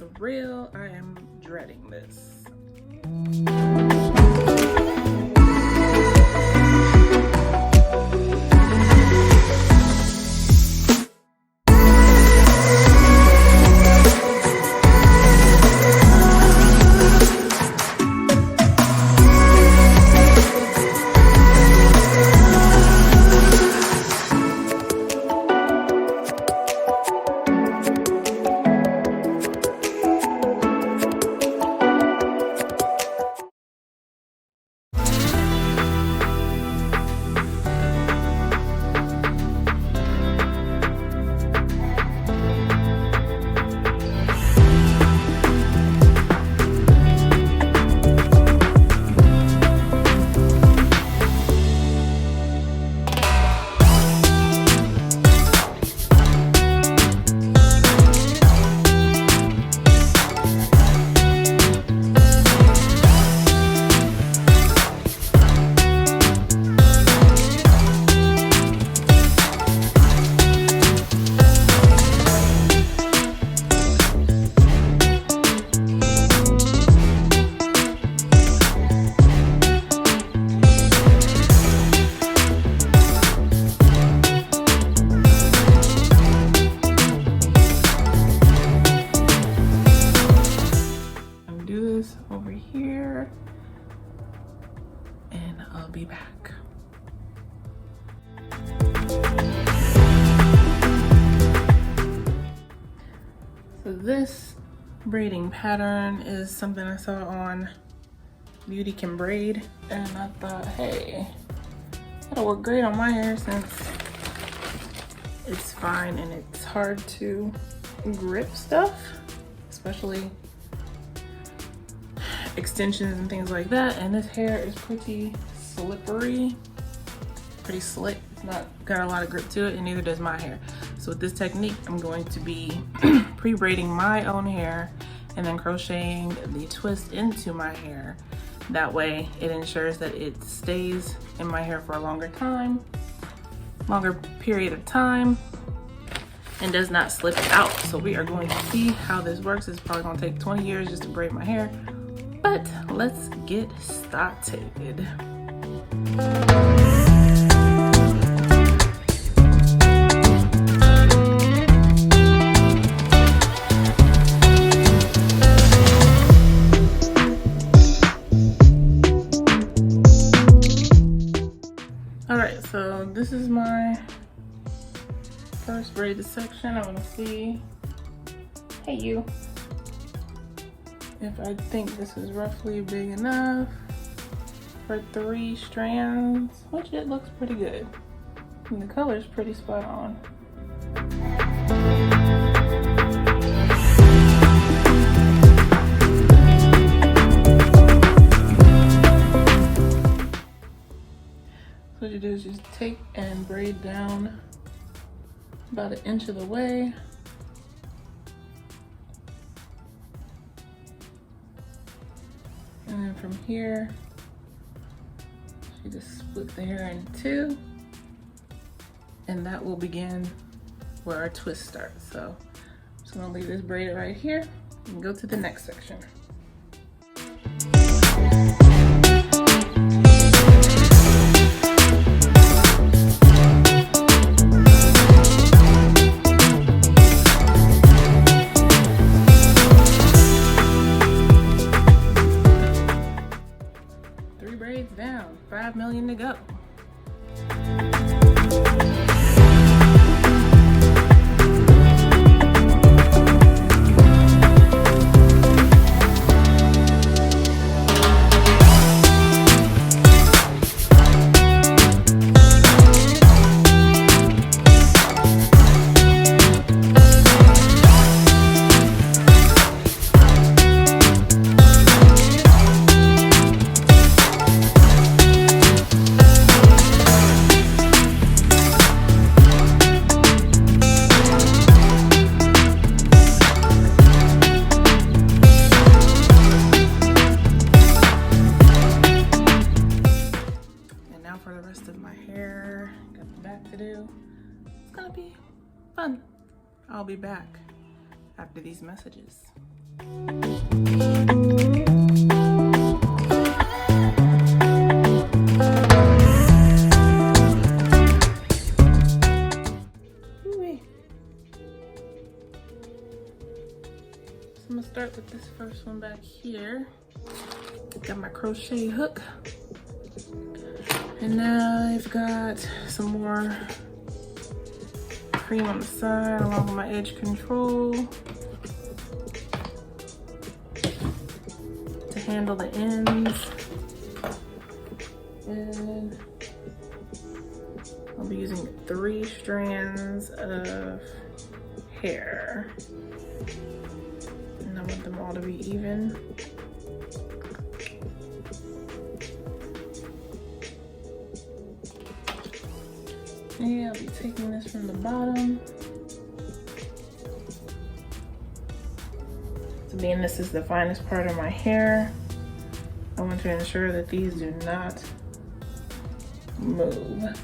the real, I am dreading this. Over here, and I'll be back. So this braiding pattern is something I saw on Beauty Can Braid, and I thought, hey, that'll work great on my hair since it's fine and it's hard to grip stuff, especially extensions and things like that. And this hair is pretty slippery, pretty slick. It's not got a lot of grip to it, and neither does my hair. So with this technique, I'm going to be pre-braiding my own hair and then crocheting the twist into my hair. That way it ensures that it stays in my hair for a longer period of time, and does not slip out. So we are going to see how this works. It's probably gonna take 20 years just to braid my hair, but let's get started. All right, so this is my first braided section. I want to see, hey you, if I think this is roughly big enough for 3 strands, which it looks pretty good. And the color's pretty spot on. So what you do is just take and braid down about 1 inch of the way. And then from here, you just split the hair in 2, and that will begin where our twist starts. So I'm just gonna leave this braided right here and go to the next section. Down, 5 million to go. To do. It's gonna be fun. I'll be back after these messages. I'm gonna start with this first one back here. Got my crochet hook. And now I've got some more cream on the side along with my edge control to handle the ends. And I'll be using 3 strands of hair. And I want them all to be even. Yeah, I'll be taking this from the bottom. So being this is the finest part of my hair, I want to ensure that these do not move.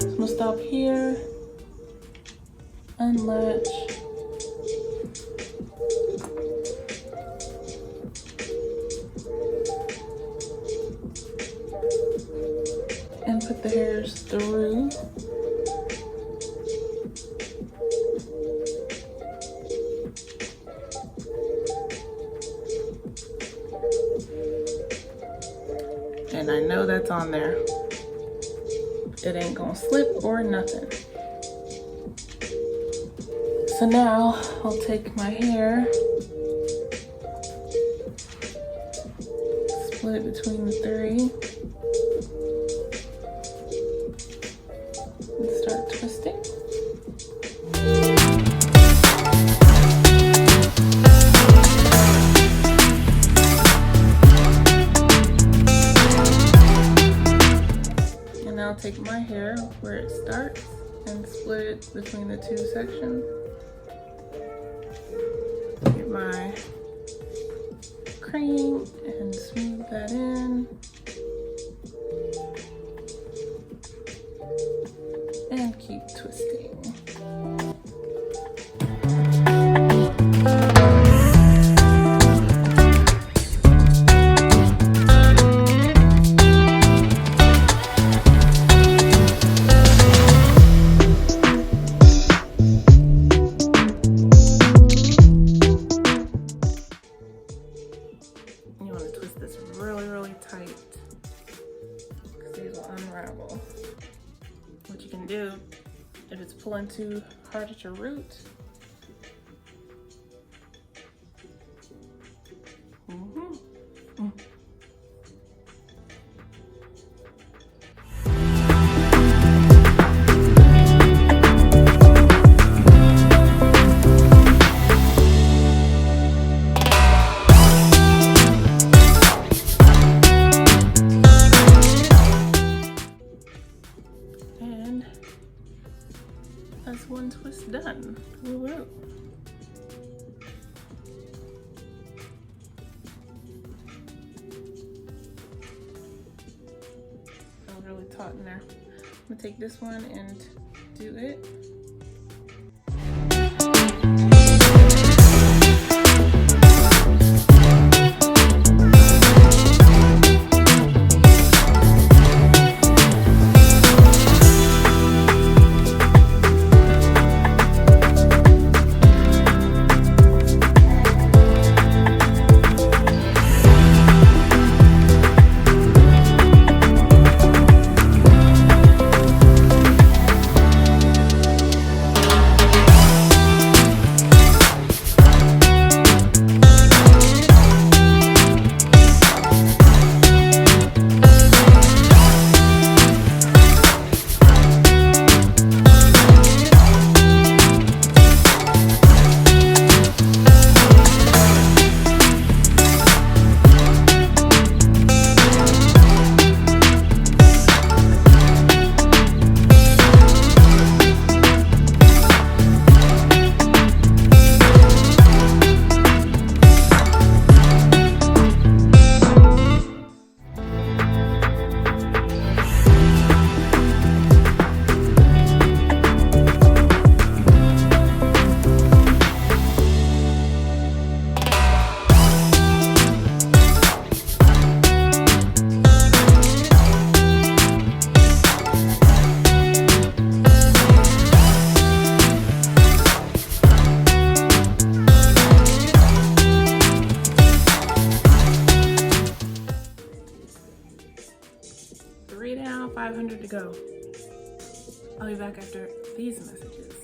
So I'm gonna stop here, unlatch. And put the hairs through. And I know that's on there. It ain't gonna slip or nothing. So now I'll take my hair, split it between the 3. Start twisting. And now I'll take my hair where it starts and split it between the 2 sections. Get my cream and smooth that in. And keep twisting. You want to twist this really, really tight because these will unravel. What you can do, if it's pulling too hard at your root, and that's one twist done. Woo-woo. Felt really taut in there. I'm gonna take this one and do it. now, 500 to go. I'll be back after these messages.